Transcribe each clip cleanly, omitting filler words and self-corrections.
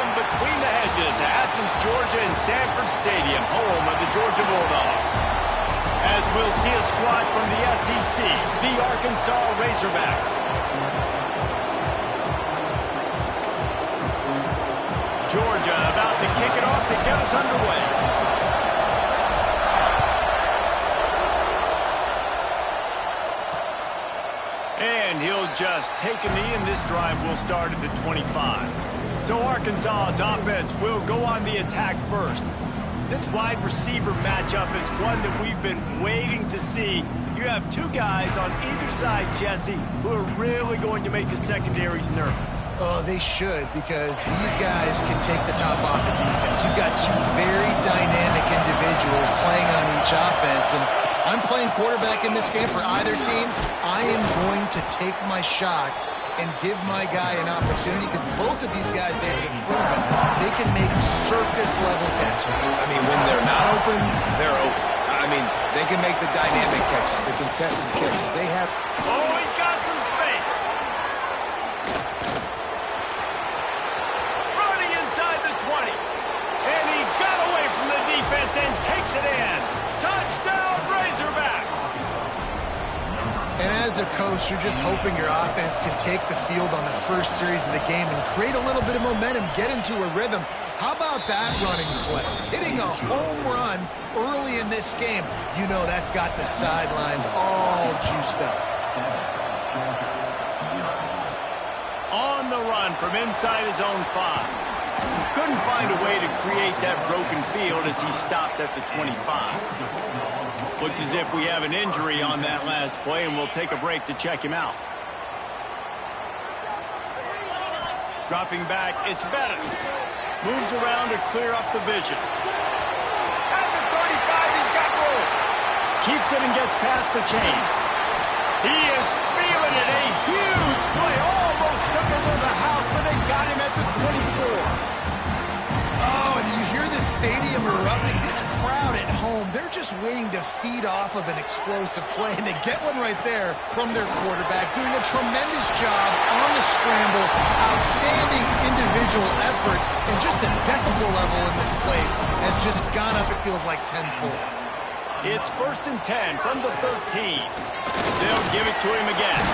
welcome between the hedges to Athens, Georgia and Sanford Stadium, home of the Georgia Bulldogs. As we'll see a squad from the SEC, the Arkansas Razorbacks. Georgia about to kick it off to get us underway. And he'll just take a knee, and this drive will start at the 25. So Arkansas's offense will go on the attack first. This wide receiver matchup is one that we've been waiting to see. You have two guys on either side, Jesse, who are really going to make the secondaries nervous. Oh, they should, because these guys can take the top off the defense. You've got two very dynamic individuals playing on each offense, and I'm playing quarterback in this game for either team. I am going to take my shots and give my guy an opportunity, because both of these guys, they've proven they can make circus-level catches. I mean, when they're not open, they're open. I mean, they can make the dynamic catches, the contested catches. They have... Oh, he's got some space. Running inside the 20. And he got away from the defense and takes it in. Touchdown, Razorbacks. And as a coach, you're just hoping your offense can take the field on the first series of the game and create a little bit of momentum, get into a rhythm. How about that running play? Hitting a home run early in this game. You know that's got the sidelines all juiced up. On the run from inside his own 5. Couldn't find a way to create that broken field as he stopped at the 25. Looks as if we have an injury on that last play, and we'll take a break to check him out. Dropping back, it's Bettis. Moves around to clear up the vision. At the 35, he's got room. Keeps it and gets past the chains. He is feeling it. A huge play. Almost took him to the house, but they got him at the 24. Oh, and you hear this stadium erupting. This crowd at home, they're just waiting to feed off of an explosive play, and they get one right there from their quarterback, doing a tremendous job on the scramble. Outstanding individual effort, and just the decibel level in this place has just gone up, it feels like, tenfold. It's 1st and 10 from the 13. They'll give it to him again.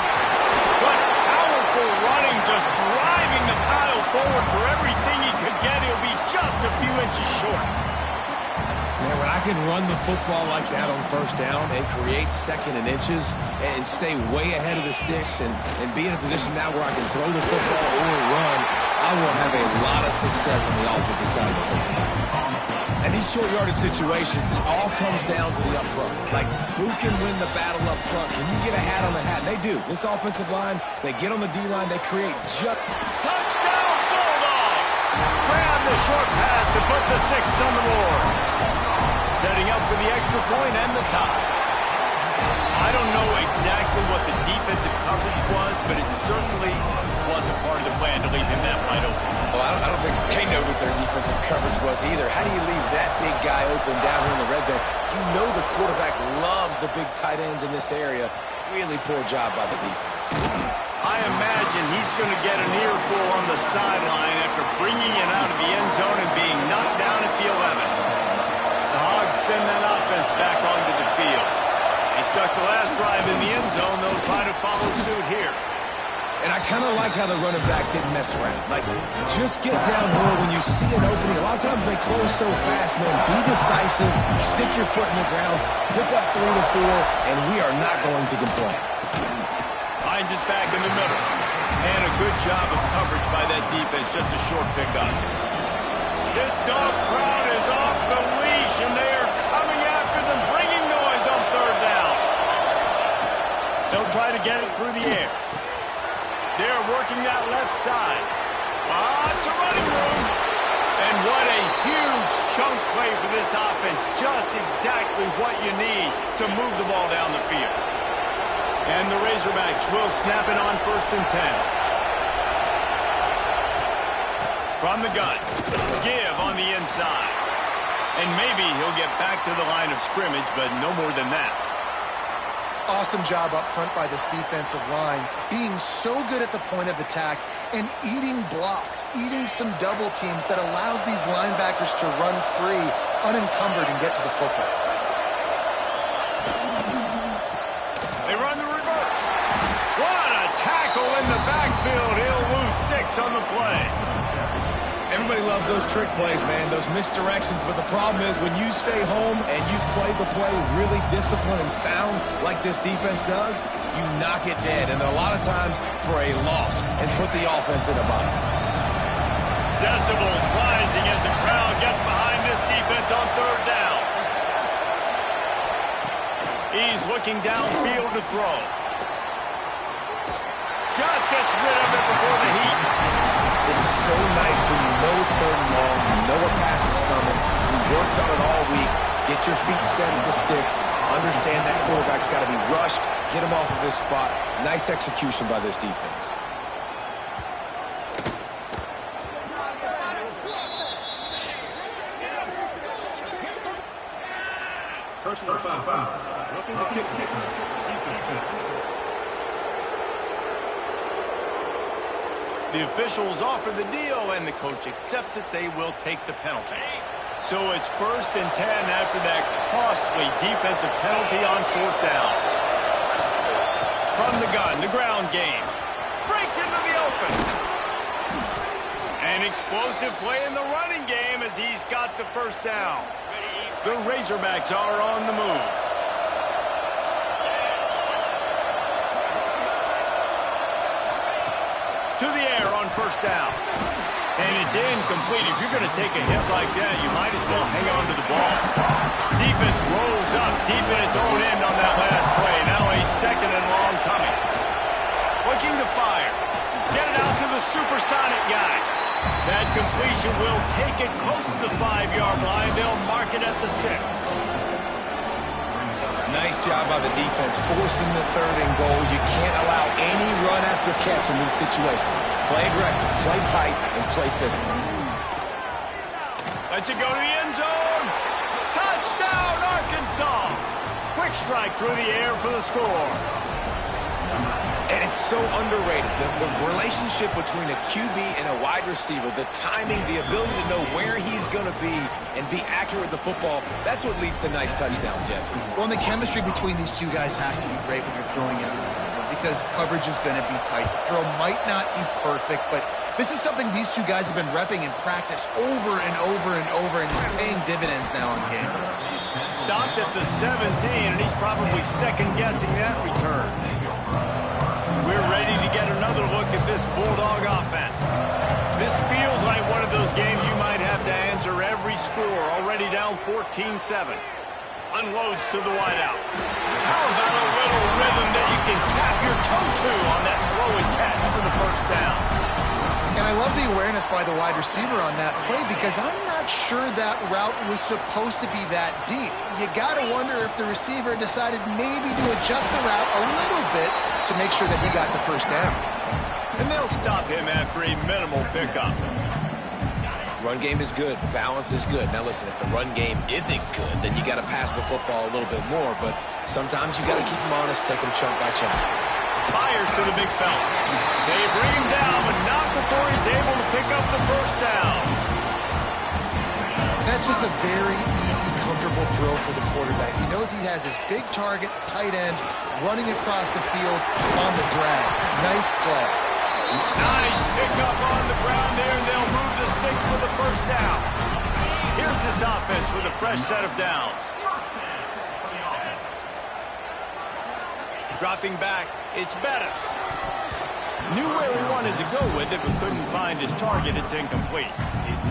But powerful running, just driving the pile forward for everything he could get. He'll be just a few inches short. Man, when I can run the football like that on first down and create second and inches and stay way ahead of the sticks and be in a position now where I can throw the football or run, I will have a lot of success on the offensive side of the football. And these short yardage situations, it all comes down to the up front. Like, who can win the battle up front? Can you get a hat on the hat? And they do. This offensive line, they get on the D-line, they create just... Touchdown, Bulldogs! Grab the short pass to put the 6 on the board. Setting up for the extra point and the tie. I don't know exactly what the defensive coverage was, but it certainly wasn't part of the plan to leave him that wide open. Well, I don't think they know what their defensive coverage was either. How do you leave that big guy open down here in the red zone? You know the quarterback loves the big tight ends in this area. Really poor job by the defense. I imagine he's going to get an earful on the sideline after bringing it out of the end zone and being knocked down at the 11. The Hogs send that offense back onto the field. They stuck the last drive in the end zone. They'll try to follow suit here. And I kind of like how the running back didn't mess around. Like, just get downhill when you see an opening. A lot of times they close so fast, man. Be decisive, stick your foot in the ground, pick up 3 to 4, and we are not going to complain. Hines is back in the middle. And a good job of coverage by that defense. Just a short pickup. This dog crowd is off the leash, and they are coming after them, bringing noise on 3rd down. They'll try to get it through the air. They're working that left side. Lots of running room. And what a huge chunk play for this offense. Just exactly what you need to move the ball down the field. And the Razorbacks will snap it on 1st and 10. From the gun. Give on the inside. And maybe he'll get back to the line of scrimmage, but no more than that. Awesome job up front by this defensive line, being so good at the point of attack and eating blocks, eating some double teams that allows these linebackers to run free, unencumbered, and get to the football. They run the reverse. What a tackle in the backfield. He'll lose 6 on the play. Everybody loves those trick plays, man, those misdirections, but the problem is when you stay home and you play the play really disciplined and sound like this defense does, you knock it dead, and a lot of times for a loss, and put the offense in a bind. Decibels rising as the crowd gets behind this defense on 3rd down. He's looking downfield to throw. Just gets rid of it before the heat. It's so nice when you know it's 3rd and long, you know a pass is coming, you worked on it all week, get your feet set at the sticks, understand that quarterback's got to be rushed, get him off of his spot. Nice execution by this defense. Personal foul. Looking to kick. The officials offer the deal, and the coach accepts it. They will take the penalty. So it's 1st and 10 after that costly defensive penalty on 4th down. From the gun, the ground game. Breaks into the open. An explosive play in the running game as he's got the 1st down. The Razorbacks are on the move. To the air on 1st down. And it's incomplete. If you're going to take a hit like that, you might as well hang on to the ball. Defense rolls up deep in its own end on that last play. Now a 2nd and long coming. Looking to fire. Get it out to the supersonic guy. That completion will take it close to the 5-yard line. They'll mark it at the 6. Nice job by the defense forcing the 3rd and goal. You can't allow any run after catch in these situations. Play aggressive, play tight, and play physical. Lets it go to the end zone. Touchdown, Arkansas. Quick strike through the air for the score. And it's so underrated. The relationship between a QB and a wide receiver, the timing, the ability to know where he's going to be and be accurate with the football, that's what leads to nice touchdowns, Jesse. Well, and the chemistry between these two guys has to be great when you're throwing into the end zone because coverage is going to be tight. The throw might not be perfect, but this is something these two guys have been repping in practice over and over and over, and it's paying dividends now in game. Stopped at the 17, and he's probably second-guessing that return. We're ready to get another look at this Bulldog offense. This feels like one of those games you might have to answer every score. Already down 14-7. Unloads to the wideout. How about a little rhythm that you can tap your toe to on that throw and catch for the 1st down? And I love the awareness by the wide receiver on that play because I'm not sure that route was supposed to be that deep. You got to wonder if the receiver decided maybe to adjust the route a little bit to make sure that he got the 1st down. And they'll stop him after a minimal pickup. Run game is good. Balance is good. Now listen, if the run game isn't good, then you got to pass the football a little bit more. But sometimes you got to keep them honest, take them chunk by chunk. Fires to the big fella. They bring him down, but not before he's able to pick up the 1st down. That's just a very easy, comfortable throw for the quarterback. He knows he has his big target, tight end, running across the field on the drag. Nice play. Nice pickup on the ground there, and they'll move the sticks for the 1st down. Here's this offense with a fresh set of downs. Dropping back, it's Bettis. Knew where he wanted to go with it, but couldn't find his target. It's incomplete.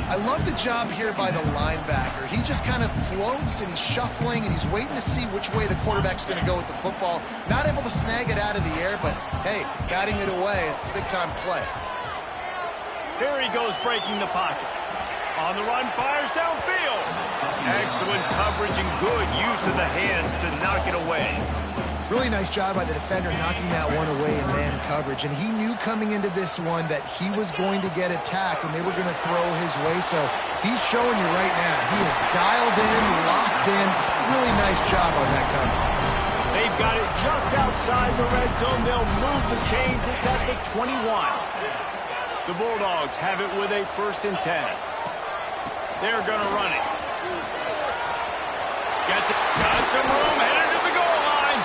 I love the job here by the linebacker. He just kind of floats, and he's shuffling, and he's waiting to see which way the quarterback's going to go with the football. Not able to snag it out of the air, but, hey, batting it away. It's a big-time play. Here he goes breaking the pocket. On the run, fires downfield. Excellent coverage and good use of the hands to knock it away. Really nice job by the defender knocking that one away in man coverage. And he knew coming into this one that he was going to get attacked and they were going to throw his way. So he's showing you right now. He is dialed in, locked in. Really nice job on that cover. They They've got it just outside the red zone. They'll move the chains. It's at the 21. The Bulldogs have it with a 1st and 10. They're going to run it. Got some room, headed to the goal line.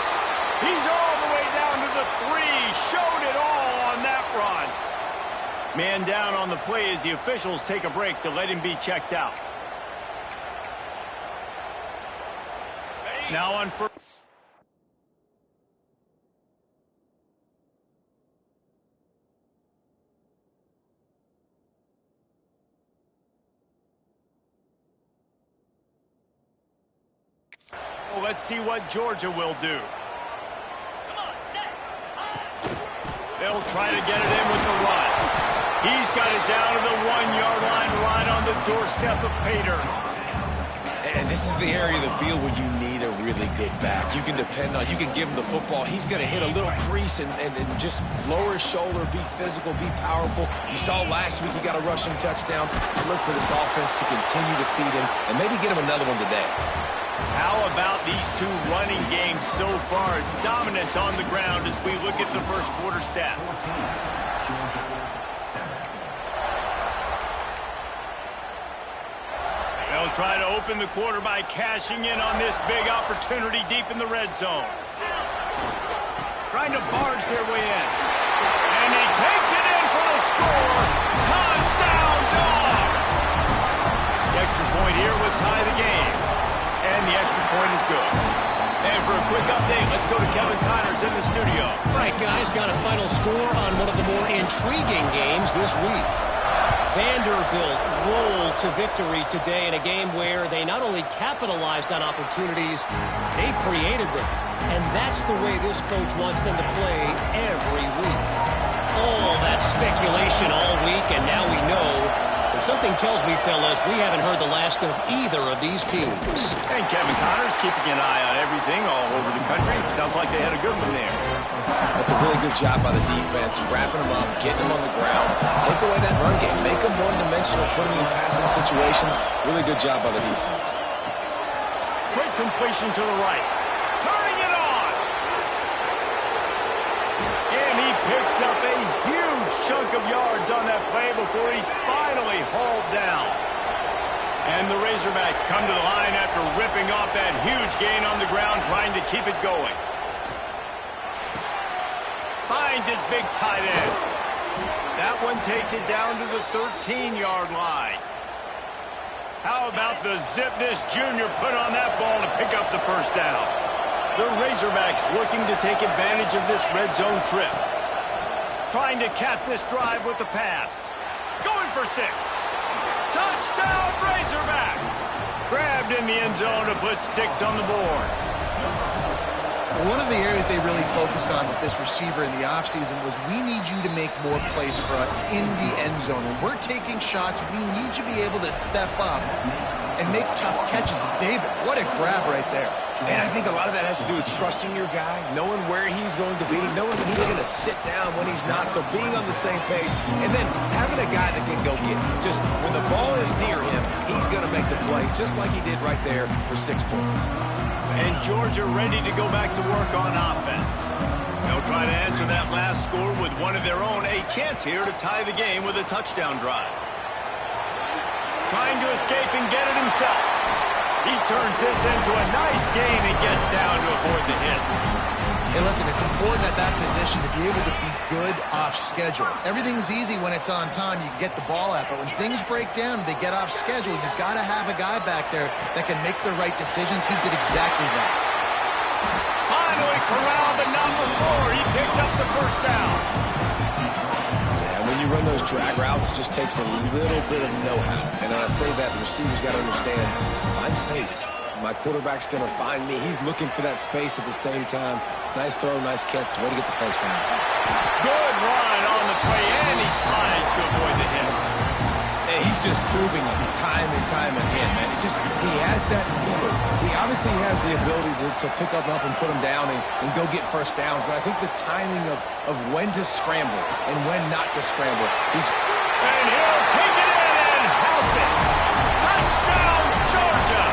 He's all the way down to the 3. Showed it all on that run. Man down on the play as the officials take a break to let him be checked out. Now on first. Well, let's see what Georgia will do. They'll try to get it in with the run. He's got it down to the 1-yard line, right on the doorstep of Pater. And this is the area of the field where you need a really good back. You can depend on, you can give him the football. He's going to hit a little crease and just lower his shoulder, be physical, be powerful. You saw last week he got a rushing touchdown. Look for this offense to continue to feed him and maybe get him another one today. How about these two running games so far? Dominance on the ground as we look at the first quarter stats. They'll try to open the quarter by cashing in on this big opportunity deep in the red zone. Trying to barge their way in. And he takes it in for the score. Touchdown, Dogs! The extra point here would tie the game. And the extra point is good. And for a quick update, let's go to Kevin Connors in the studio. Right, guys, got a final score on one of the more intriguing games this week. Vanderbilt rolled to victory today in a game where they not only capitalized on opportunities, they created them. And that's the way this coach wants them to play every week. All that speculation all week, and now we know. But something tells me, fellas, we haven't heard the last of either of these teams. And Kevin Connors keeping an eye on everything all over the country. Sounds like they had a good one there. That's a really good job by the defense, wrapping them up, getting them on the ground. Take away that run game. Make them one-dimensional, put them in passing situations. Really good job by the defense. Quick completion to the right. Turning it on. And he picks up a huge chunk of yards on that play before he's finally hauled down. And the Razorbacks come to the line after ripping off that huge gain on the ground, trying to keep it going. Finds his big tight end. That one takes it down to the 13-yard line. How about the zip this junior put on that ball to pick up the first down? The Razorbacks looking to take advantage of this red zone trip. Trying to cap this drive with the pass. Going for 6. Touchdown, Razorbacks! Grabbed in the end zone to put 6 on the board. One of the areas they really focused on with this receiver in the offseason was we need you to make more plays for us in the end zone. When we're taking shots, we need you to be able to step up and make tough catches. And David, what a grab right there. And I think a lot of that has to do with trusting your guy, knowing where he's going to be, knowing when he's going to sit down, when he's not, so being on the same page, and then having a guy that can go get it. Just when the ball is near him, he's going to make the play, just like he did right there for 6 points. And Georgia ready to go back to work on offense. They'll try to answer that last score with one of their own. A chance here to tie the game with a touchdown drive. Trying to escape and get it himself. He turns this into a nice gain and gets down to avoid the hit. Hey, listen, it's important at that position to be able to be good off schedule. Everything's easy when it's on time. You can get the ball out. But when things break down, they get off schedule. You've got to have a guy back there that can make the right decisions. He did exactly that. Finally corralled the number 4. He picks up the first down. Yeah, when you run those drag routes, it just takes a little bit of know-how. And when I say that, the receiver's got to understand, find space. My quarterback's going to find me. He's looking for that space at the same time. Nice throw, nice catch. Way to get the first down. Good run on the play, and he slides to avoid the hit. And he's just proving it time and time again, man. He has that feel. He obviously has the ability to pick up and put him down and go get first downs. But I think the timing of when to scramble and when not to scramble. And he'll take it in and house it. Touchdown, Georgia!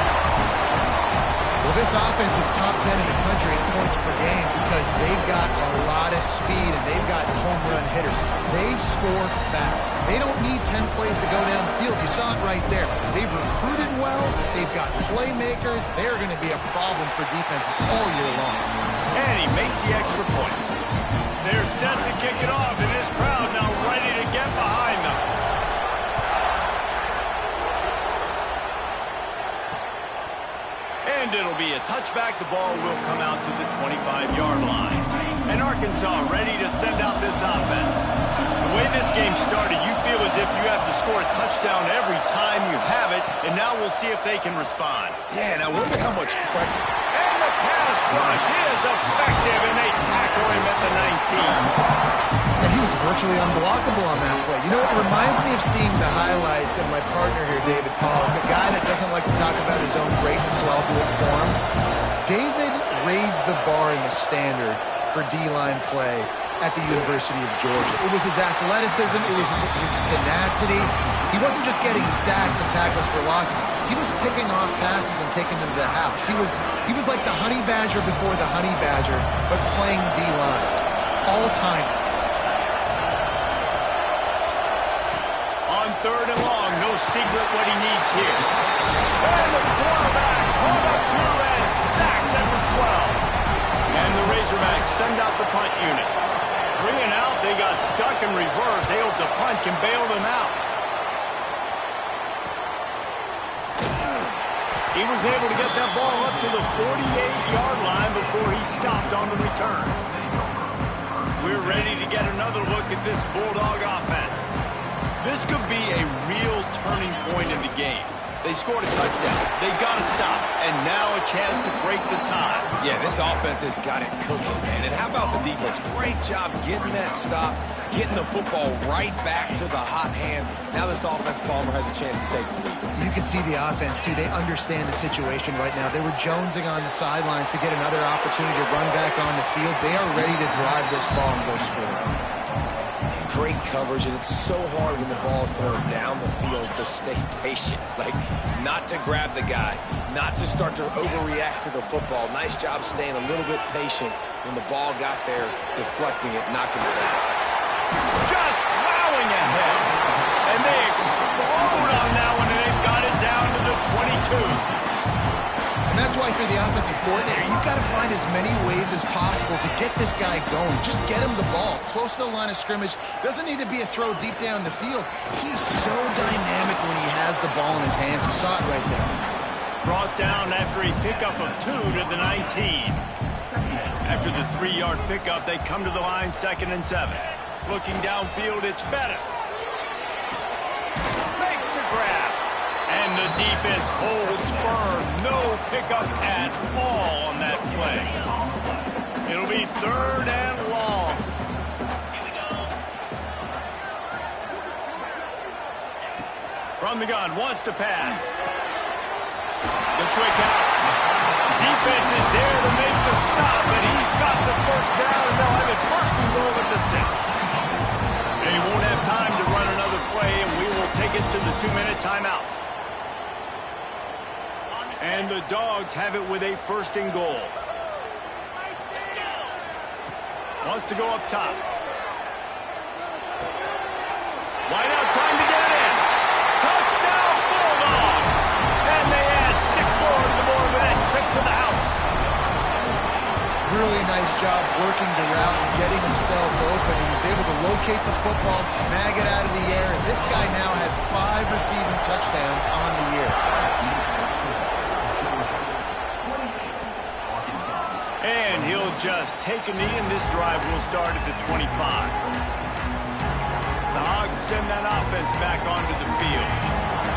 Well, This offense is top 10 in the country in points per game because they've got a lot of speed and they've got home run hitters. They score fast. They don't need 10 plays to go down the field. You saw it right there. They've recruited well. They've got playmakers. They're going to be a problem for defenses all year long. And he makes the extra point. They're set to kick it off, and this crowd now ready to get behind them. And it'll be a touchback. The ball will come out to the 25-yard line. And Arkansas ready to send out this offense. The way this game started, you feel as if you have to score a touchdown every time you have it, and now we'll see if they can respond. Yeah, and I wonder how much pressure. And the pass rush is effective, and they tackle him at the 19. And he was virtually unblockable on that play. You know, it reminds me of seeing the highlights of my partner here, David Pollock, a guy that doesn't like to talk about his own greatness, so I'll do it for him. David raised the bar in the standard for D-line play at the University of Georgia. It was his athleticism. It was his tenacity. He wasn't just getting sacks and tackles for losses. He was picking off passes and taking them to the house. He was like the honey badger before the honey badger, but playing D-line. All-time. On third and long, no secret what he needs here. And the quarterback pulled up through and sacked number 12. And the Razorbacks send out the punt unit. 3 and out, they got stuck in reverse. They hope the punt can bail them out. He was able to get that ball up to the 48-yard line before he stopped on the return. We're ready to get another look at this Bulldog offense. This could be a real turning point in the game. They scored a touchdown. They got to stop. And now a chance to break the tie. Yeah, this offense has got it cooking, man. And how about the defense? Great job getting that stop, getting the football right back to the hot hand. Now this offense, Palmer, has a chance to take the lead. You can see the offense, too. They understand the situation right now. They were jonesing on the sidelines to get another opportunity to run back on the field. They are ready to drive this ball and go score. Great coverage, and it's so hard when the ball is thrown down the field to stay patient, like not to grab the guy, not to start to overreact to the football. Nice job staying a little bit patient when the ball got there, deflecting it, knocking it out. Just plowing ahead, and they explode on that one, and they've got it down to the 22. And that's why for the offensive coordinator, you've got to find as many ways as possible to get this guy going. Just get him the ball close to the line of scrimmage. Doesn't need to be a throw deep down the field. He's so dynamic when he has the ball in his hands. You saw it right there. Brought down after a pickup of 2 to the 19. After the 3-yard pickup, they come to the line 2nd and 7. Looking downfield, it's Bettis. Makes the grab. And the defense holds firm. No pickup at all on that play. It'll be 3rd and long. From the gun, wants to pass. The quick out. Defense is there to make the stop, and he's got the first down, and they'll have it 1st and goal at the 6. They won't have time to run another play, and we will take it to the 2-minute timeout. And the Dogs have it with a 1st and goal. Wants to go up top. Wide out, time to get it in. Touchdown, Bulldogs! And they add 6 more to the board with that trip to the house. Really nice job working the route and getting himself open. He was able to locate the football, snag it out of the air, and this guy now has 5 receiving touchdowns on the year. And he'll just take a knee, and this drive will start at the 25. The Hogs send that offense back onto the field.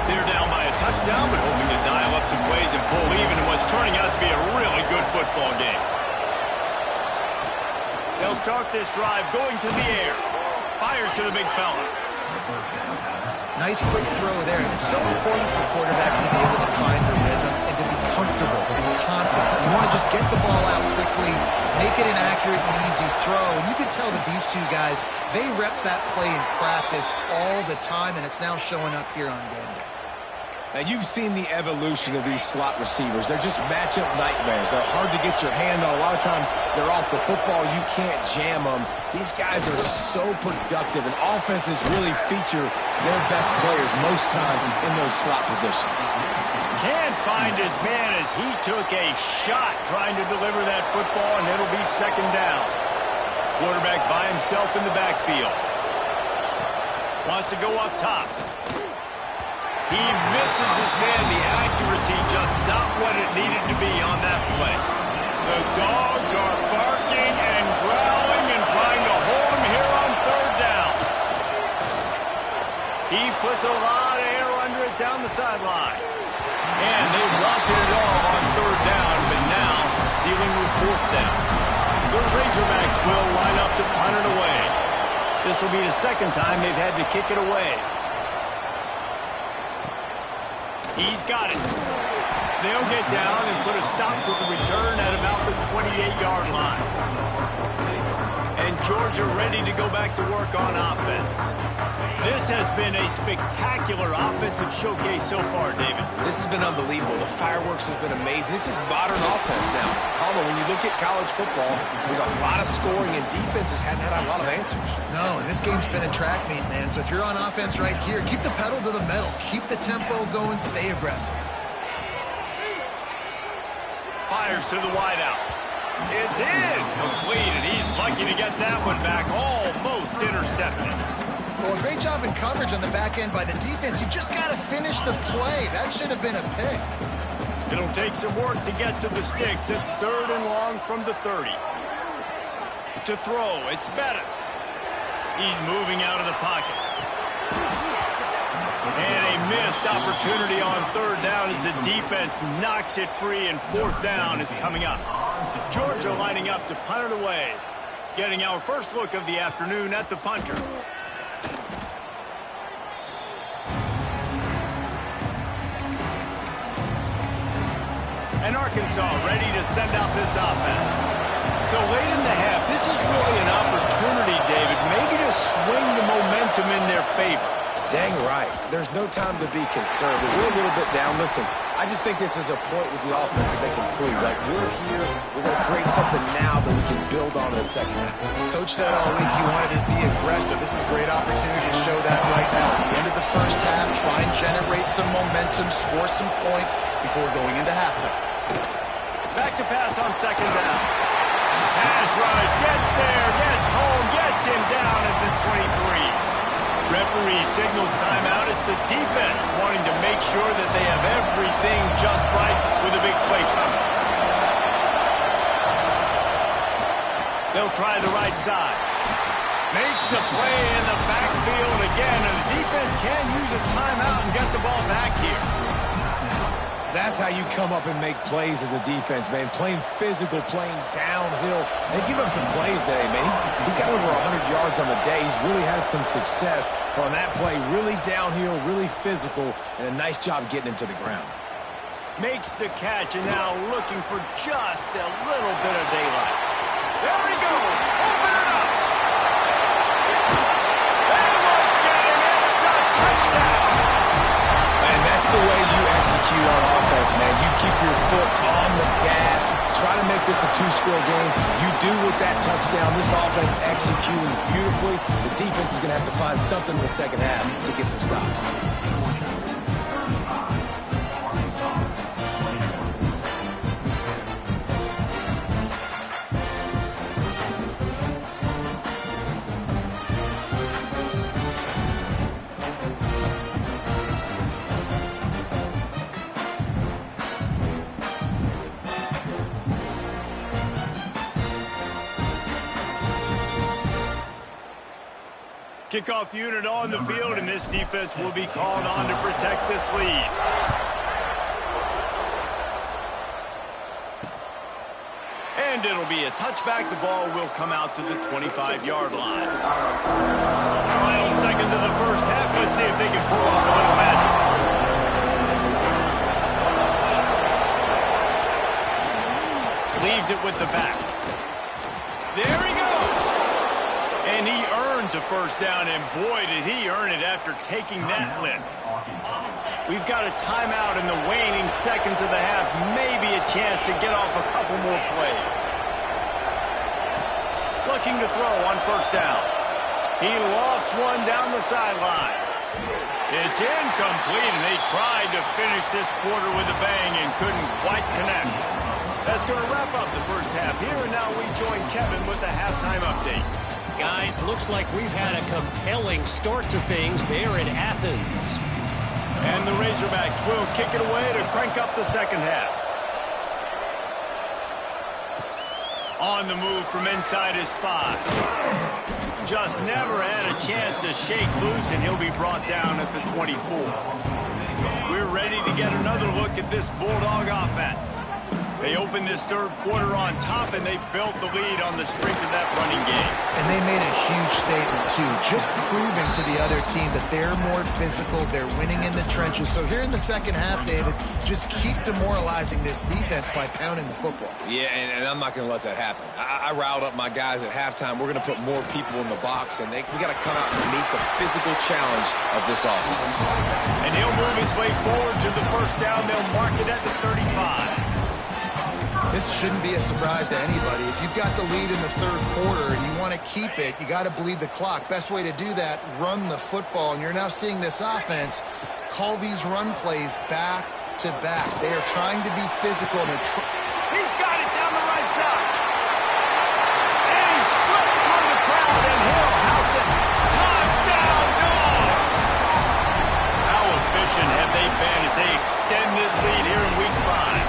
They're down by a touchdown, but hoping to dial up some plays and pull even in what's turning out to be a really good football game. They'll start this drive going to the air. Fires to the big fella. Nice quick throw there. It's so important for quarterbacks to be able to find the rhythm and to be comfortable and confident. You want to just get the ball out quickly, make it an accurate and easy throw. And you can tell that these two guys, they rep that play in practice all the time, and it's now showing up here on game day. Now, you've seen the evolution of these slot receivers. They're just matchup nightmares. They're hard to get your hand on. A lot of times, they're off the football. You can't jam them. These guys are so productive, and offenses really feature their best players most time in those slot positions. Can't find his man as he took a shot trying to deliver that football, and it'll be second down. Quarterback by himself in the backfield. Wants to go up top. He misses his man. The accuracy just not what it needed to be on that play. The dogs are barking and growling and trying to hold him here on third down. He puts a lot of air under it down the sideline. And they wanted it all on third down, but now dealing with fourth down. The Razorbacks will line up to punt it away. This will be the second time they've had to kick it away. He's got it. They'll get down and put a stop to the return at about the 28-yard line. And Georgia ready to go back to work on offense. This has been a spectacular offensive showcase so far, David. This has been unbelievable. The fireworks has been amazing. This is modern offense now. Palmer, when you look at college football, there's a lot of scoring, and defenses hadn't had a lot of answers. No, and this game's been a track meet, man. So if you're on offense right here, keep the pedal to the metal. Keep the tempo going. Stay aggressive. Fires to the wideout. It's in. Complete, and he's lucky to get that one back. Almost intercepted. Well, a great job in coverage on the back end by the defense. You just got to finish the play. That should have been a pick. It'll take some work to get to the sticks. It's third and long from the 30. To throw, it's Bettis. He's moving out of the pocket. And a missed opportunity on third down as the defense knocks it free, and fourth down is coming up. Georgia lining up to punt it away. Getting our first look of the afternoon at the punter. And Arkansas ready to send out this offense. So late in the half, this is really an opportunity, David, maybe to swing the momentum in their favor. Dang right. There's no time to be concerned. We're a little bit down. Listen, I just think this is a point with the offense that they can prove. Like, we're here, we're going to create something now that we can build on in the second half. Coach said all week he wanted to be aggressive. This is a great opportunity to show that right now. At the end of the first half, try and generate some momentum, score some points before going into halftime. Back to pass on second down. Pass rush, gets there, gets home, gets him down at the 23. Referee signals timeout. It's the defense wanting to make sure that they have everything just right with a big play coming. They'll try the right side. Makes the play in the backfield again, and the defense can use a timeout and get the ball back here. That's how you come up and make plays as a defense, man. Playing physical, playing downhill. They give up some plays today, man. He's got over 100 yards on the day. He's really had some success on that play. Really downhill, really physical, and a nice job getting him to the ground. Makes the catch, and now looking for just a little bit of daylight. There he goes. Open it up. They won't get him. It's a touchdown. And that's the way you execute on offense, man. You keep your foot on the gas. Try to make this a two-score game. You do with that touchdown. This offense executing beautifully. The defense is going to have to find something in the second half to get some stops. Kickoff unit on the field, and this defense will be called on to protect this lead. And it'll be a touchback. The ball will come out to the 25-yard line. Final seconds of the first half. Let's see if they can pull off a little magic. Leaves it with the back. There he goes. And he earns a first down, and boy, did he earn it after taking that lift. We've got a timeout in the waning seconds of the half. Maybe a chance to get off a couple more plays. Looking to throw on first down. He lost one down the sideline. It's incomplete, and they tried to finish this quarter with a bang and couldn't quite connect. That's going to wrap up the first half here, and now we join Kevin with the halftime update. Guys, looks like we've had a compelling start to things there in Athens. And the Razorbacks will kick it away to crank up the second half. On the move from inside his 5. Just never had a chance to shake loose, and he'll be brought down at the 24. We're ready to get another look at this Bulldog offense. They opened this third quarter on top, and they built the lead on the strength of that running game. And they made a huge statement, too, just proving to the other team that they're more physical, they're winning in the trenches. So here in the second half, David, just keep demoralizing this defense by pounding the football. Yeah, and I'm not going to let that happen. I riled up my guys at halftime. We're going to put more people in the box, and we got to come out and meet the physical challenge of this offense. And he'll move his way forward to the first down. They'll mark it at the 35. This shouldn't be a surprise to anybody. If you've got the lead in the third quarter and you want to keep it, you got to bleed the clock. Best way to do that, run the football. And you're now seeing this offense call these run plays back to back. They are trying to be physical. And he's got it down the right side. And he slipped through the crowd, and he'll house it. Touchdown, Dogs! How efficient have they been as they extend this lead here in Week 5?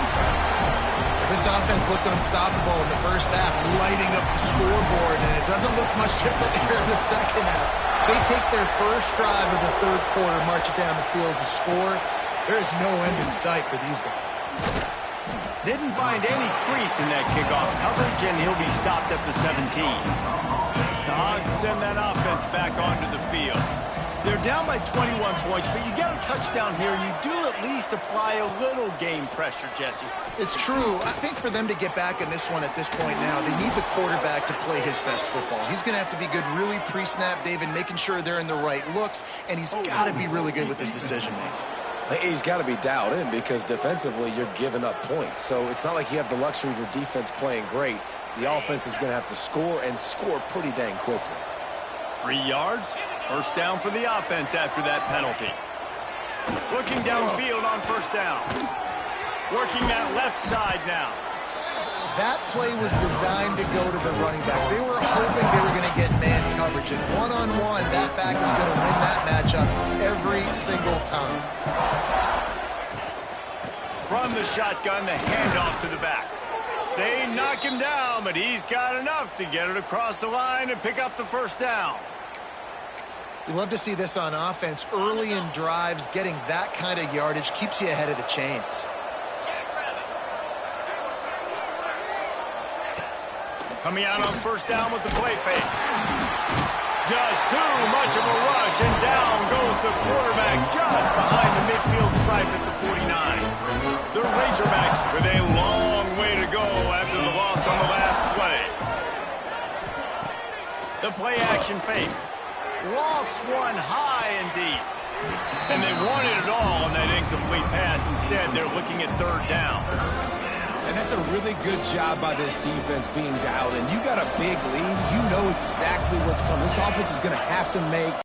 This offense looked unstoppable in the first half, lighting up the scoreboard, and it doesn't look much different here in the second half. They take their first drive of the third quarter, march it down the field and score. There is no end in sight for these guys. Didn't find any crease in that kickoff coverage, and he'll be stopped at the 17. The Hogs send that offense back onto the field. They're down by 21 points, but you get a touchdown here, and you do at least apply a little game pressure, Jesse. It's true. I think for them to get back in this one at this point now, they need the quarterback to play his best football. He's going to have to be good really pre-snap, David, making sure they're in the right looks, and he's got to be really good with his decision-making. He's got to be dialed in because defensively you're giving up points. So it's not like you have the luxury of your defense playing great. The offense is going to have to score and score pretty dang quickly. 3 yards. First down for the offense after that penalty. Looking downfield on first down. Working that left side now. That play was designed to go to the running back. They were hoping they were going to get man coverage. And one-on-one, that back is going to win that matchup every single time. From the shotgun, the handoff to the back. They knock him down, but he's got enough to get it across the line and pick up the first down. You love to see this on offense. Early in drives, getting that kind of yardage keeps you ahead of the chains. Coming out on first down with the play fake. Just too much of a rush, and down goes the quarterback just behind the midfield stripe at the 49. The Razorbacks with a long way to go after the loss on the last play. The play action fake. Lofts one high and deep. And they wanted it all on that incomplete pass. Instead, they're looking at third down. And that's a really good job by this defense being dialed in. You got a big lead. You know exactly what's coming. This offense is going to have to make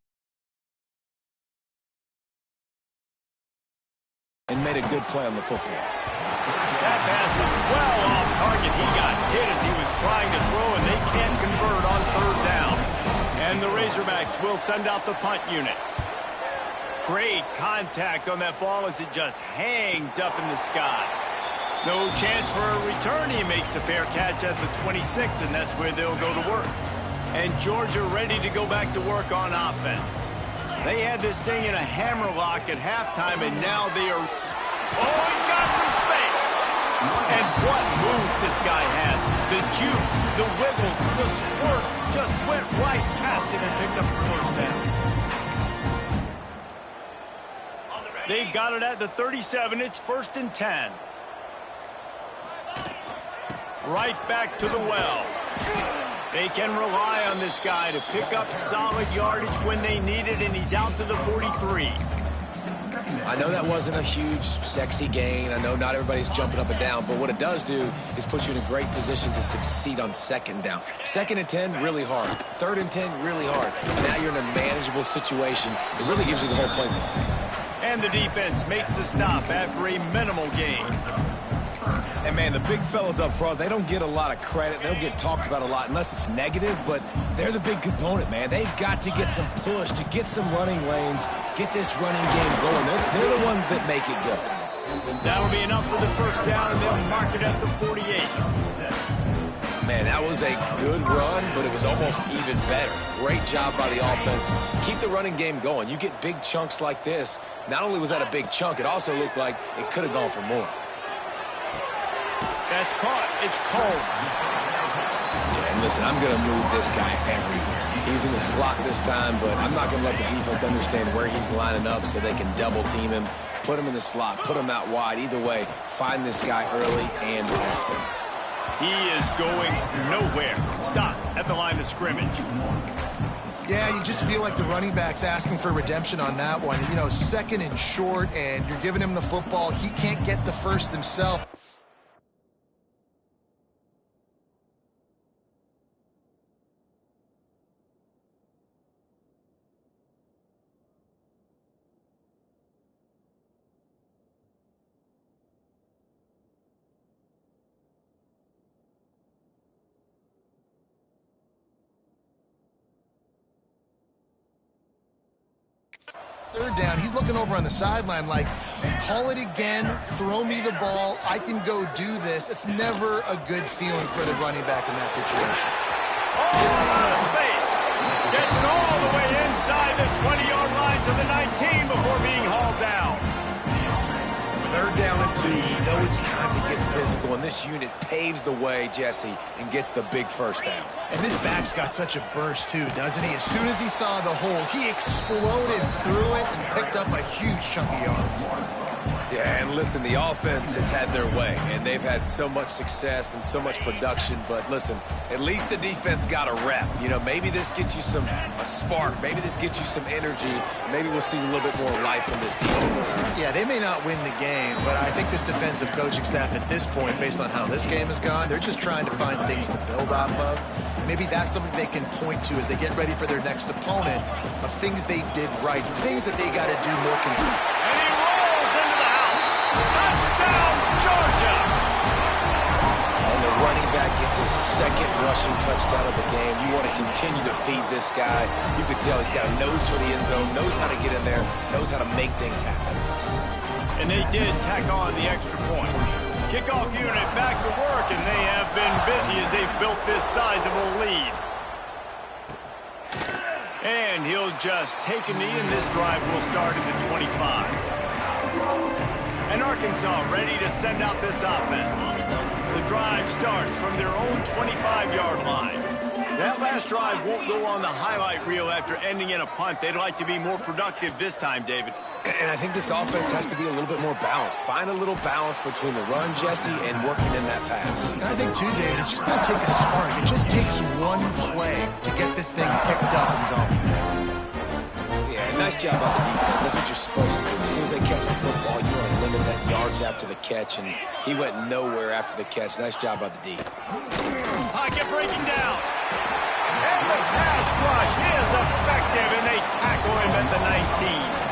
and made a good play on the football. That pass is well off target. He got hit as he was trying to throw, and they can't convert on third down. And the Razorbacks will send out the punt unit. Great contact on that ball as it just hangs up in the sky. No chance for a return. He makes the fair catch at the 26, and that's where they'll go to work. And Georgia ready to go back to work on offense. They had this thing in a hammerlock at halftime, and now they are... Oh, he's got some space. And what moves this guy has. The jukes, the wiggles, the squirts just went right past him and picked up the first down. They've got it at the 37. It's 1st and 10. Right back to the well. They can rely on this guy to pick up solid yardage when they need it, and he's out to the 43. I know that wasn't a huge, sexy gain. I know not everybody's jumping up and down, but what it does do is put you in a great position to succeed on second down. 2nd and 10, really hard. 3rd and 10, really hard. Now you're in a manageable situation. It really gives you the whole playbook. And the defense makes the stop after a minimal gain. And, man, the big fellas up front, they don't get a lot of credit. They don't get talked about a lot unless it's negative, but they're the big component, man. They've got to get some push, to get some running lanes, get this running game going. They're the ones that make it go. That'll be enough for the first down, and they'll mark it at the 48. Man, that was a good run, but it was almost even better. Great job by the offense. Keep the running game going. You get big chunks like this. Not only was that a big chunk, it also looked like it could have gone for more. That's caught. It's Combs. Yeah, and listen, I'm going to move this guy everywhere. He's in the slot this time, but I'm not going to let the defense understand where he's lining up so they can double team him, put him in the slot, put him out wide. Either way, find this guy early and often. He is going nowhere. Stop at the line of scrimmage. Yeah, you just feel like the running back's asking for redemption on that one. You know, 2nd and short, and you're giving him the football. He can't get the first himself. Third down, he's looking over on the sideline like, call it again, throw me the ball, I can go do this. It's never a good feeling for the running back in that situation. All out of space. Gets it all the way inside the 20-yard line to the 19 before being hauled down. 3rd down and 2. You know it's time to get physical, and this unit paves the way, Jesse, and gets the big first down. And this back's got such a burst, too, doesn't he? As soon as he saw the hole, he exploded through it and picked up a huge chunk of yards. Yeah, and listen, the offense has had their way, and they've had so much success and so much production. But listen, at least the defense got a rep. You know, maybe this gets you a spark. Maybe this gets you some energy. Maybe we'll see a little bit more life from this defense. Yeah, they may not win the game, but I think this defensive coaching staff at this point, based on how this game has gone, they're just trying to find things to build off of. Maybe that's something they can point to as they get ready for their next opponent of things they did right, things that they got to do more consistently. And he rolls into the house. Touchdown, Georgia! And the running back gets his 2nd rushing touchdown of the game. You want to continue to feed this guy. You could tell he's got a nose for the end zone, knows how to get in there, knows how to make things happen. And they did tack on the extra point. Kickoff unit back to work, and they have been busy as they've built this sizable lead. And he'll just take a knee, and this drive will start at the 25. And Arkansas ready to send out this offense. The drive starts from their own 25-yard line. That last drive won't go on the highlight reel after ending in a punt. They'd like to be more productive this time, David. And I think this offense has to be a little bit more balanced. Find a little balance between the run, Jesse, and working in that pass. And I think, too, David, it's just going to take a spark. It just takes one play to get this thing picked up and going. Yeah, nice job by the defense. That's what you're supposed to do. As soon as they catch the football, you want to limit that yards after the catch, and he went nowhere after the catch. Nice job by the D. Pocket breaking down. And the pass rush is effective, and they tackle him at the 19.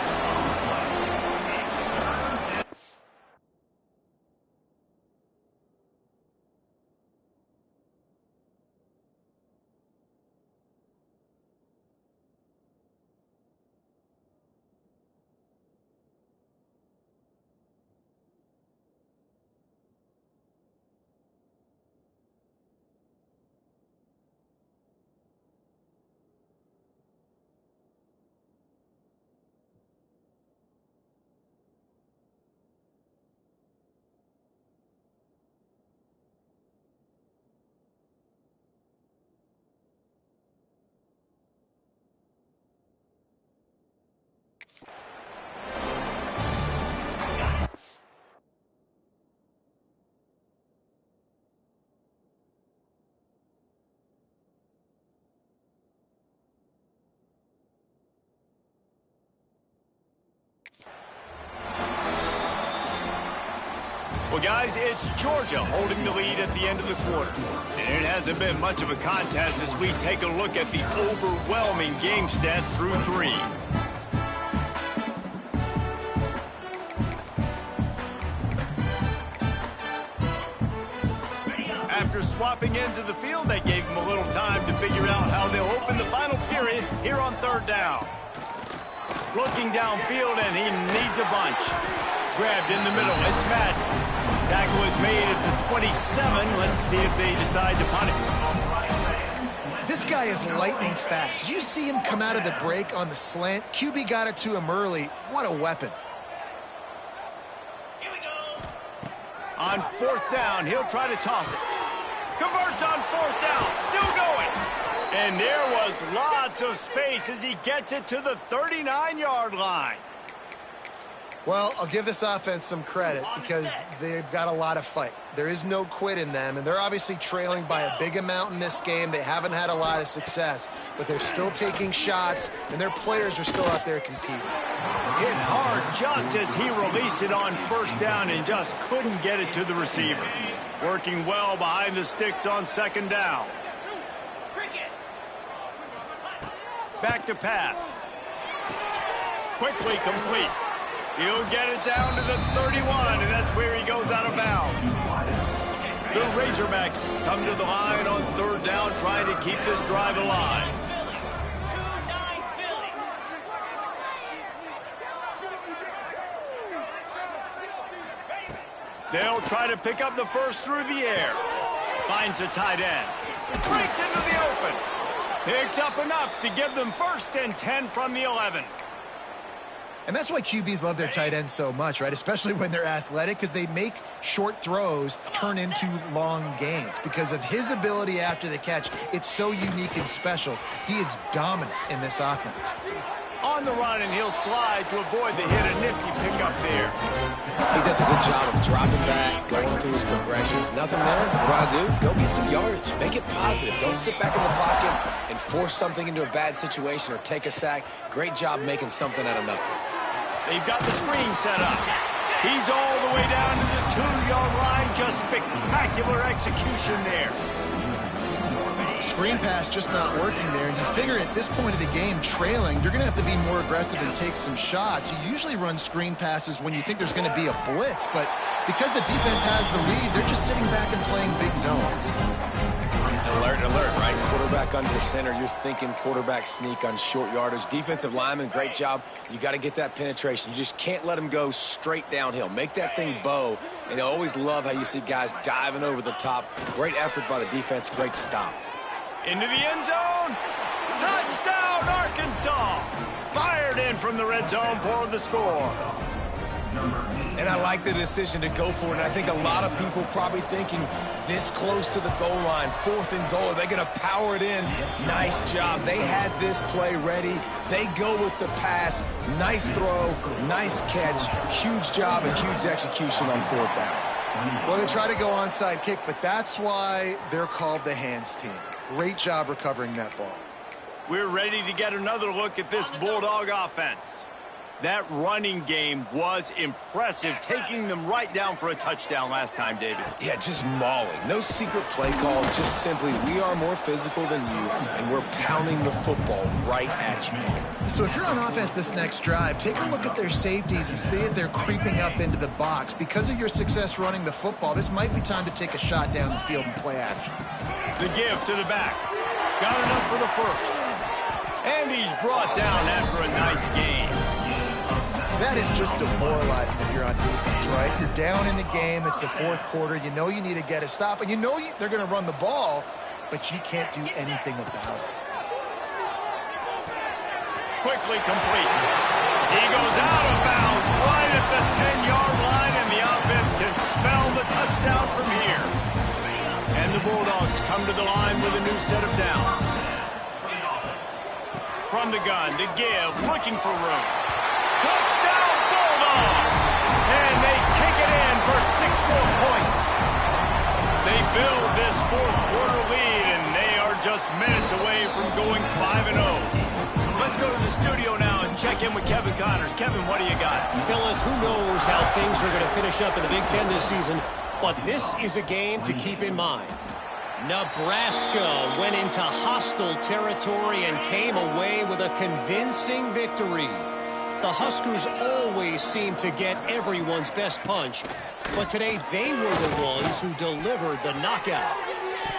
Well, guys, it's Georgia holding the lead at the end of the quarter. And it hasn't been much of a contest as we take a look at the overwhelming game stats through 3. After swapping ends of the field, they gave him a little time to figure out how they'll open the final period here on 3rd down. Looking downfield, and he needs a bunch. Grabbed in the middle. It's Madden. Tackle is made at the 27. Let's see if they decide to punt it. This guy is lightning fast. Did you see him come out of the break on the slant? QB got it to him early. What a weapon. On 4th down, he'll try to toss it. Converts on 4th down. Still going. And there was lots of space as he gets it to the 39-yard line. Well, I'll give this offense some credit because they've got a lot of fight. There is no quit in them, and they're obviously trailing by a big amount in this game. They haven't had a lot of success, but they're still taking shots, and their players are still out there competing. Hit hard just as he released it on 1st down and just couldn't get it to the receiver. Working well behind the sticks on 2nd down. Back to pass. Quickly complete. He'll get it down to the 31, and that's where he goes out of bounds. The Razorbacks come to the line on 3rd down, trying to keep this drive alive. They'll try to pick up the first through the air. Finds the tight end. Breaks into the open. Picks up enough to give them 1st and 10 from the 11. And that's why QBs love their tight ends so much, right? Especially when they're athletic, because they make short throws turn into long gains. Because of his ability after the catch, it's so unique and special. He is dominant in this offense. On the run, and he'll slide to avoid the hit. A nifty pickup there. He does a good job of dropping back, going through his progressions. Nothing there. What do I do? Go get some yardage. Make it positive. Don't sit back in the pocket and force something into a bad situation or take a sack. Great job making something out of nothing. They've got the screen set up. He's all the way down to the 2-yard line. Just spectacular execution there. Screen pass just not working there. And you figure at this point of the game, trailing, you're going to have to be more aggressive and take some shots. You usually run screen passes when you think there's going to be a blitz, but because the defense has the lead, they're just sitting back and playing big zones. Alert, alert, right? Quarterback under center. You're thinking quarterback sneak on short yardage. Defensive lineman, great job. You got to get that penetration. You just can't let them go straight downhill. Make that thing bow. And I always love how you see guys diving over the top. Great effort by the defense. Great stop. Into the end zone. Touchdown, Arkansas. Fired in from the red zone for the score. And I like the decision to go for it. And I think a lot of people probably thinking this close to the goal line, 4th and goal, are they going to power it in? Nice job. They had this play ready. They go with the pass. Nice throw, nice catch. Huge job and huge execution on 4th down. Well, they try to go onside kick, but that's why they're called the hands team. Great job recovering that ball. We're ready to get another look at this Bulldog offense. That running game was impressive, taking them right down for a touchdown last time, David. Yeah, just mauling. No secret play call, just simply we are more physical than you, and we're pounding the football right at you. So if you're on offense this next drive, take a look at their safeties and see if they're creeping up into the box. Because of your success running the football, this might be time to take a shot down the field and play action. The give to the back. Got enough for the first. And he's brought down after a nice game. That is just demoralizing if you're on defense, right? You're down in the game. It's the 4th quarter. You know you need to get a stop, and you know they're going to run the ball, but you can't do anything about it. Quickly complete. He goes out of bounds right at the 10-yard line, and the offense can smell the touchdown from here. And the Bulldogs come to the line with a new set of downs. From the gun, to give, looking for room. Touchdown, Bulldogs! And they take it in for 6 more points. They build this 4th quarter lead, and they are just minutes away from going 5-0. Let's go to the studio now and check in with Kevin Connors. Kevin, what do you got? Phyllis, who knows how things are going to finish up in the Big Ten this season, but this is a game to keep in mind. Nebraska went into hostile territory and came away with a convincing victory. The Huskers always seem to get everyone's best punch, but today they were the ones who delivered the knockout.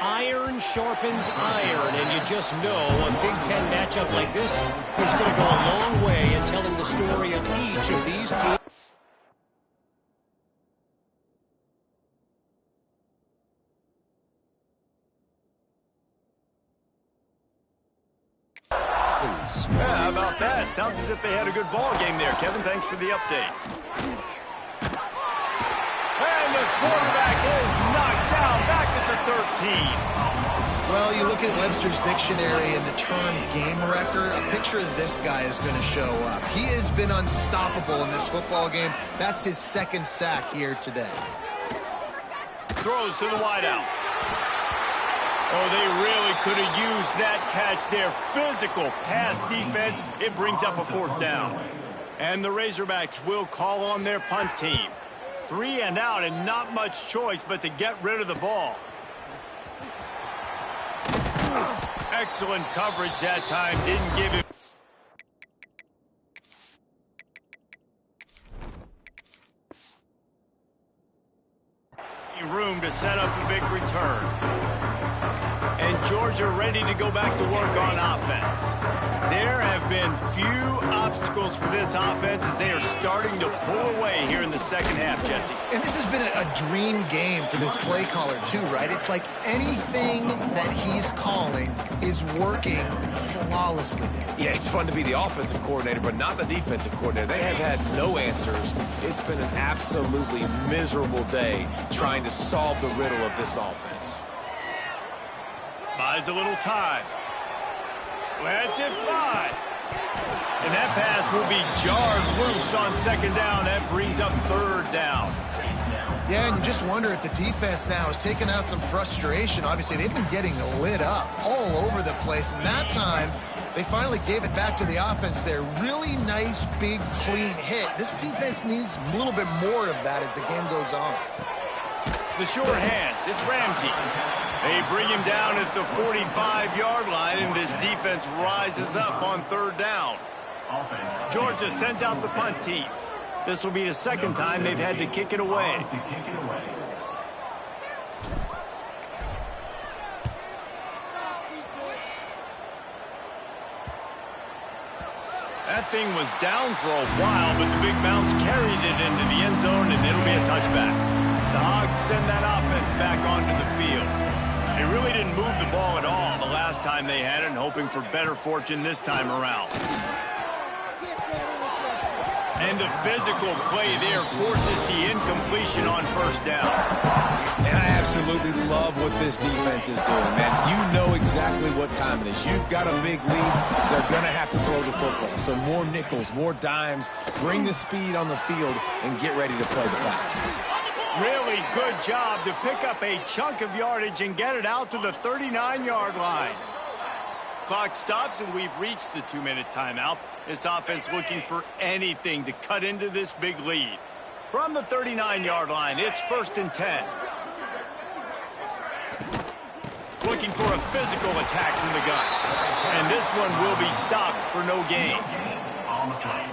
Iron sharpens iron, and you just know a Big Ten matchup like this is going to go a long way in telling the story of each of these teams. Yeah, how about that? Sounds as if they had a good ball game there. Kevin, thanks for the update. And the quarterback is knocked down back at the 13. Well, you look at Webster's dictionary and the term game wrecker, a picture of this guy is going to show up. He has been unstoppable in this football game. That's his second sack here today. Throws to the wideout. Oh, they really could have used that catch there. Physical pass defense. It brings up a 4th down. And the Razorbacks will call on their punt team. 3 and out, and not much choice but to get rid of the ball. Excellent coverage that time. Didn't give him room to set up a big return. And Georgia ready to go back to work on offense. There have been few obstacles for this offense as they are starting to pull away here in the second half, Jesse. And this has been a dream game for this play caller too, right? It's like anything that he's calling is working flawlessly. Yeah, it's fun to be the offensive coordinator, but not the defensive coordinator. They have had no answers. It's been an absolutely miserable day trying to solve the riddle of this offense. Buys a little time. Lets it fly. And that pass will be jarred loose on 2nd down. That brings up 3rd down. Yeah, and you just wonder if the defense now has taken out some frustration. Obviously, they've been getting lit up all over the place. And that time, they finally gave it back to the offense there. Really nice, big, clean hit. This defense needs a little bit more of that as the game goes on. The sure hands. It's Ramsey. They bring him down at the 45-yard line, and this defense rises up on 3rd down. Georgia sends out the punt team. This will be the 2nd time they've had to kick it away. That thing was down for a while, but the big bounce carried it into the end zone, and it'll be a touchback. The Hogs send that offense back onto the field. They really didn't move the ball at all the last time they had it, and hoping for better fortune this time around. And the physical play there forces the incompletion on 1st down. And I absolutely love what this defense is doing, man. You know exactly what time it is. You've got a big lead. They're going to have to throw the football. So more nickels, more dimes, bring the speed on the field, and get ready to play the pass. Really good job to pick up a chunk of yardage and get it out to the 39-yard line. Clock stops, and we've reached the 2-minute timeout. This offense looking for anything to cut into this big lead. From the 39-yard line, it's 1st and 10. Looking for a physical attack from the gun. And this one will be stopped for no gain.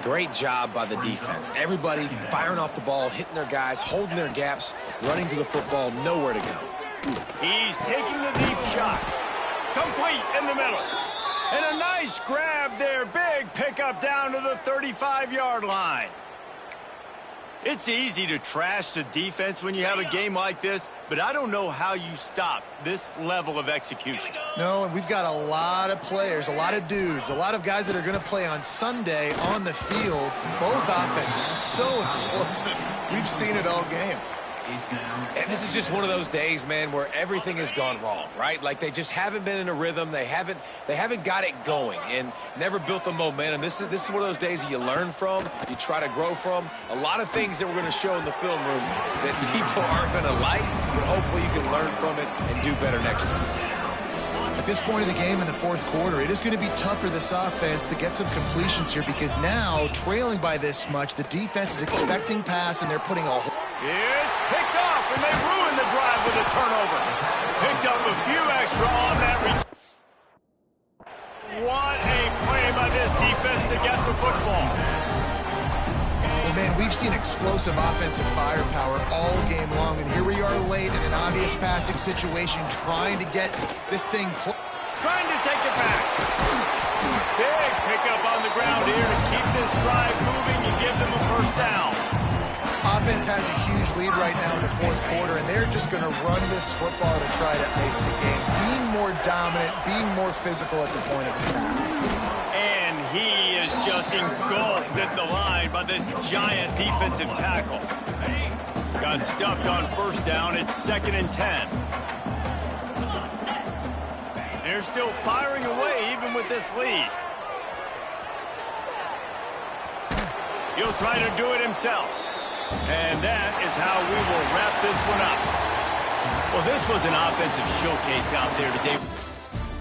Great job by the defense. Everybody firing off the ball, hitting their guys, holding their gaps, running to the football, nowhere to go. He's taking the deep shot. Complete in the middle. And a nice grab there. Big pickup down to the 35-yard line. It's easy to trash the defense when you have a game like this, but I don't know how you stop this level of execution. No, and we've got a lot of players, a lot of dudes, a lot of guys that are going to play on Sunday on the field. Both offenses so explosive. We've seen it all game. And this is just one of those days, man, where everything has gone wrong, right? Like they just haven't been in a rhythm. They haven't got it going and never built the momentum. This is one of those days that you learn from, you try to grow from. A lot of things that we're going to show in the film room that people aren't going to like, but hopefully you can learn from it and do better next time. At this point of the game in the fourth quarter, it is going to be tough for this offense to get some completions here because now, trailing by this much, the defense is expecting pass and they're putting a... It's picked off, and they ruined the drive with a turnover. Picked up a few extra on that return. What a play by this defense to get the football. Well, man, we've seen explosive offensive firepower all game long, and here we are late in an obvious passing situation trying to get this thing trying to take it back. Big pickup on the ground here to keep this drive moving and give them a first down. Offense has a huge lead right now in the fourth quarter, and they're just going to run this football to try to ice the game. Being more dominant, being more physical at the point of attack. And he is just engulfed at the line by this giant defensive tackle. Got stuffed on first down. It's 2nd and 10. They're still firing away even with this lead. He'll try to do it himself. And that is how we will wrap this one up. Well, this was an offensive showcase out there today.